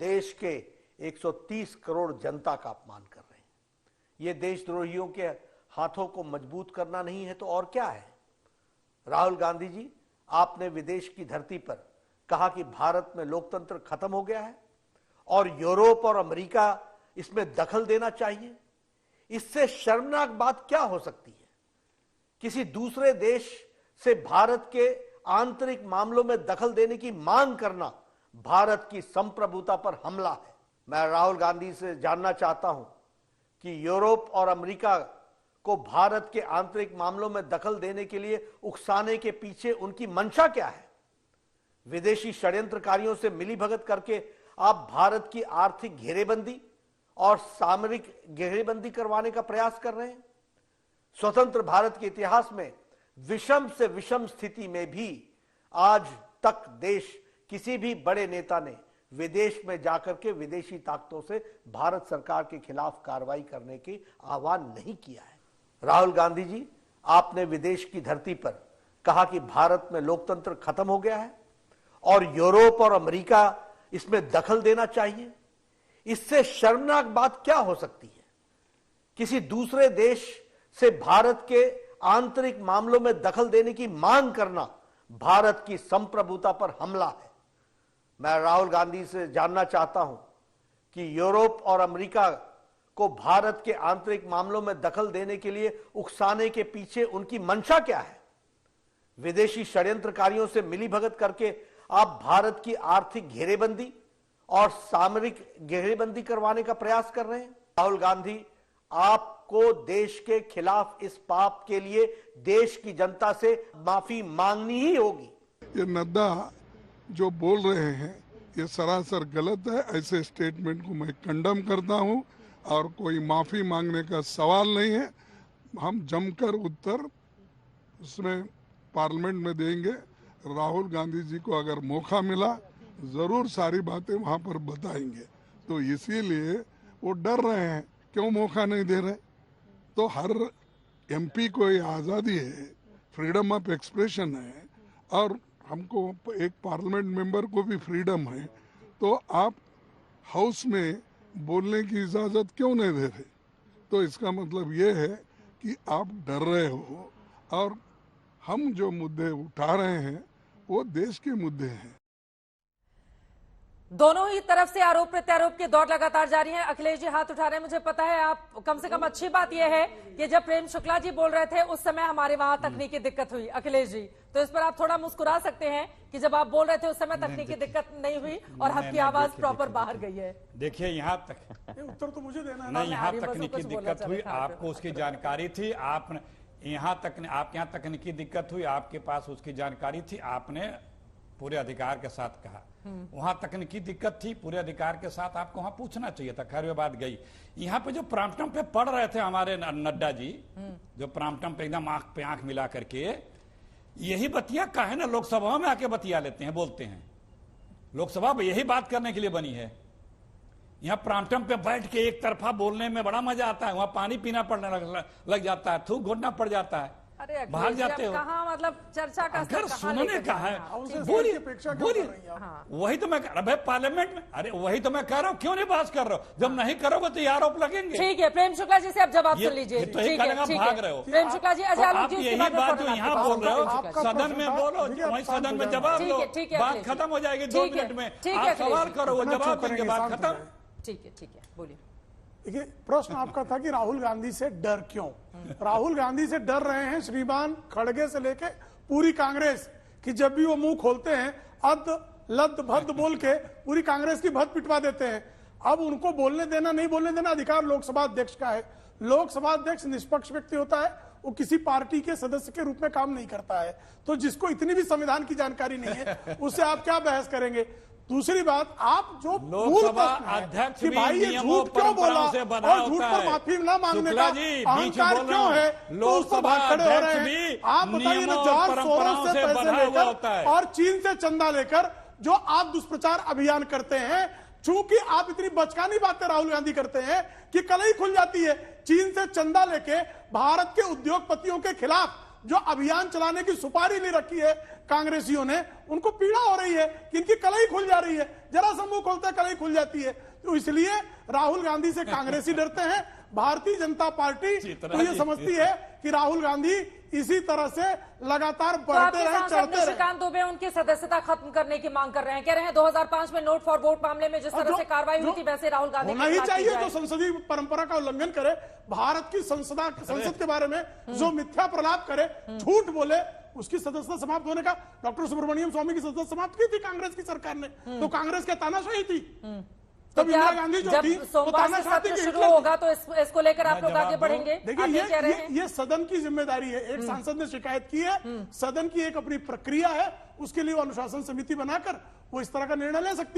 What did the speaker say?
देश के 130 करोड़ जनता का अपमान कर रहे हैं। ये देशद्रोहियों के हाथों को मजबूत करना नहीं है तो और क्या है। राहुल गांधी जी, आपने विदेश की धरती पर कहा कि भारत में लोकतंत्र खत्म हो गया है और यूरोप और अमेरिका इसमें दखल देना चाहिए। इससे शर्मनाक बात क्या हो सकती है। किसी दूसरे देश से भारत के आंतरिक मामलों में दखल देने की मांग करना भारत की संप्रभुता पर हमला है। मैं राहुल गांधी से जानना चाहता हूं कि यूरोप और अमेरिका को भारत के आंतरिक मामलों में दखल देने के लिए उकसाने के पीछे उनकी मंशा क्या है। विदेशी षड्यंत्रकारियों से मिलीभगत करके आप भारत की आर्थिक घेरेबंदी और सामरिक घेरेबंदी करवाने का प्रयास कर रहे हैं। स्वतंत्र भारत के इतिहास में विषम से विषम स्थिति में भी आज तक देश किसी भी बड़े नेता ने विदेश में जाकर के विदेशी ताकतों से भारत सरकार के खिलाफ कार्रवाई करने की आह्वान नहीं किया है। राहुल गांधी जी, आपने विदेश की धरती पर कहा कि भारत में लोकतंत्र खत्म हो गया है और यूरोप और अमेरिका इसमें दखल देना चाहिए। इससे शर्मनाक बात क्या हो सकती है। किसी दूसरे देश से भारत के आंतरिक मामलों में दखल देने की मांग करना भारत की संप्रभुता पर हमला है। मैं राहुल गांधी से जानना चाहता हूं कि यूरोप और अमेरिका को भारत के आंतरिक मामलों में दखल देने के लिए उकसाने के पीछे उनकी मंशा क्या है। विदेशी षड्यंत्रकारियों से मिलीभगत करके आप भारत की आर्थिक घेरेबंदी और सामरिक घेरेबंदी करवाने का प्रयास कर रहे हैं। राहुल गांधी, आपको देश के खिलाफ इस पाप के लिए देश की जनता से माफी मांगनी ही होगी। ये नड्डा जो बोल रहे हैं ये सरासर गलत है। ऐसे स्टेटमेंट को मैं कंडम करता हूं और कोई माफी मांगने का सवाल नहीं है। हम जमकर उत्तर उसमें पार्लियामेंट में देंगे। राहुल गांधी जी को अगर मौका मिला जरूर सारी बातें वहां पर बताएंगे। तो इसीलिए वो डर रहे हैं, क्यों मौका नहीं दे रहे। तो हर एमपी को ये आज़ादी है, फ्रीडम ऑफ एक्सप्रेशन है और हमको एक पार्लियामेंट मेंबर को भी फ्रीडम है। तो आप हाउस में बोलने की इजाज़त क्यों नहीं दे रहे। तो इसका मतलब ये है कि आप डर रहे हो और हम जो मुद्दे उठा रहे हैं वो देश के मुद्दे हैं। दोनों ही तरफ से आरोप प्रत्यारोप के दौर लगातार जारी है। अखिलेश जी हाथ उठा रहे हैं। मुझे पता है आप कम से कम अच्छी बात यह है कि जब प्रेम शुक्ला जी बोल रहे थे उस समय हमारे वहां तकनीकी दिक्कत हुई। अखिलेश जी, तो इस पर आप थोड़ा मुस्कुरा सकते हैं कि जब आप बोल रहे थे उस समय तकनीकी दिक्कत नहीं हुई और आपकी आवाज प्रॉपर बाहर गई है। देखिए यहाँ तक उत्तर तो मुझे देना है। नहीं, यहाँ तकनीकी दिक्कत हुई, आपको उसकी जानकारी थी। आप यहाँ तक आपके यहाँ तकनीकी दिक्कत हुई, आपके पास उसकी जानकारी थी, आपने पूरे अधिकार के साथ कहा। वहां तकनीकी दिक्कत थी, पूरे अधिकार के साथ आपको वहां पूछना चाहिए था। खैर वो बात गई। यहाँ पे जो प्राम्पटम पे पढ़ रहे थे हमारे नड्डा जी, जो प्राम्पटम पे एकदम आंख पे आंख मिला करके यही बतिया का है ना, लोकसभा में आके बतिया लेते हैं, बोलते हैं। लोकसभा यही बात करने के लिए बनी है। यहाँ प्राम्पटम पे बैठ के एक तरफा बोलने में बड़ा मजा आता है, वहां पानी पीना पड़ने लग जाता है, थूक घोटना पड़ जाता है, भाग जाते हो। कहाँ मतलब चर्चा का अगर सुनने का है बोलिए। वही तो मैं भाई पार्लियामेंट में, अरे वही तो मैं कह रहा हूँ, क्यों नहीं बात कर रहे हो। जब नहीं करोगे तो ये आरोप लगेंगे। ठीक है, प्रेम शुक्ला जी से अब जवाब सुन लीजिए। तो ही करेगा, भाग रहे हो। प्रेम शुक्ला जी, आप यही बात जो यहाँ बोल रहे हो सदन में बोलो, वही सदन में जवाब दो, बात खत्म हो जाएगी 2 मिनट में। आप सवाल करो, वो जवाब देंगे, बात खत्म। ठीक है, बोलिए। देखिए, प्रश्न आपका था कि राहुल गांधी से डर क्यों। राहुल गांधी से डर रहे हैं श्रीमान खड़गे से लेके पूरी कांग्रेस कि जब भी वो मुंह खोलते हैं अद लद भद बोल के पूरी कांग्रेस की भद पिटवा देते हैं। अब उनको बोलने देना नहीं बोलने देना अधिकार लोकसभा अध्यक्ष का है। लोकसभा अध्यक्ष निष्पक्ष व्यक्ति होता है, वो किसी पार्टी के सदस्य के रूप में काम नहीं करता है। तो जिसको इतनी भी संविधान की जानकारी नहीं है उससे आप क्या बहस करेंगे। दूसरी बात, आप जो लोकसभा अध्यक्ष कि भाई ये झूठ क्यों बोला और झूठ पर माफी न मांगने का अहंकार क्यों है, तो उस पर भाग खड़े हो रहे हैं। आप बताइए ना, जोर शोरों से पैसे लेकर और चीन से चंदा लेकर जो आप दुष्प्रचार अभियान करते हैं, चूंकि आप इतनी बचकानी बातें राहुल गांधी करते हैं कि कल ही खुल जाती है। चीन से चंदा लेके भारत के उद्योगपतियों के खिलाफ जो अभियान चलाने की सुपारी ले रखी है कांग्रेसियों ने, उनको पीड़ा हो रही है कि इनकी कलाई खुल जा रही है, जरा सा मुंह खोलते कलाई खुल जाती है। तो इसलिए राहुल गांधी से कांग्रेसी डरते हैं, भारतीय जनता पार्टी तो ये समझती है कि राहुल गांधी इसी तरह से लगातार बढ़ते रहे, चढ़ते रहे। निशिकांत दुबे उनकी सदस्यता खत्म करने की मांग कर रहे हैं, कह रहे हैं 2005 में नोट फॉर वोट मामले में जिस तरह से कार्रवाई हुई थी वैसे राहुल गांधी होना ही चाहिए, जो संसदीय परंपरा का उल्लंघन करे, भारत की संसद के बारे में जो मिथ्या प्रलाप करे, झूठ बोले, उसकी सदस्यता समाप्त होने का डॉक्टर सुब्रमण्यम स्वामी की सदस्यता समाप्त की थी कांग्रेस की सरकार ने, तो कांग्रेस के तानाशाही थी। तब इंदिरा गांधी जो थी वो तानाशाही की शुरू होगा तो इसको लेकर आप लोग आगे बढ़ेंगे। देखिए ये सदन की जिम्मेदारी है, एक सांसद ने शिकायत की है, सदन की एक अपनी प्रक्रिया है, उसके लिए वो अनुशासन समिति बनाकर वो इस तरह का निर्णय ले सकती है।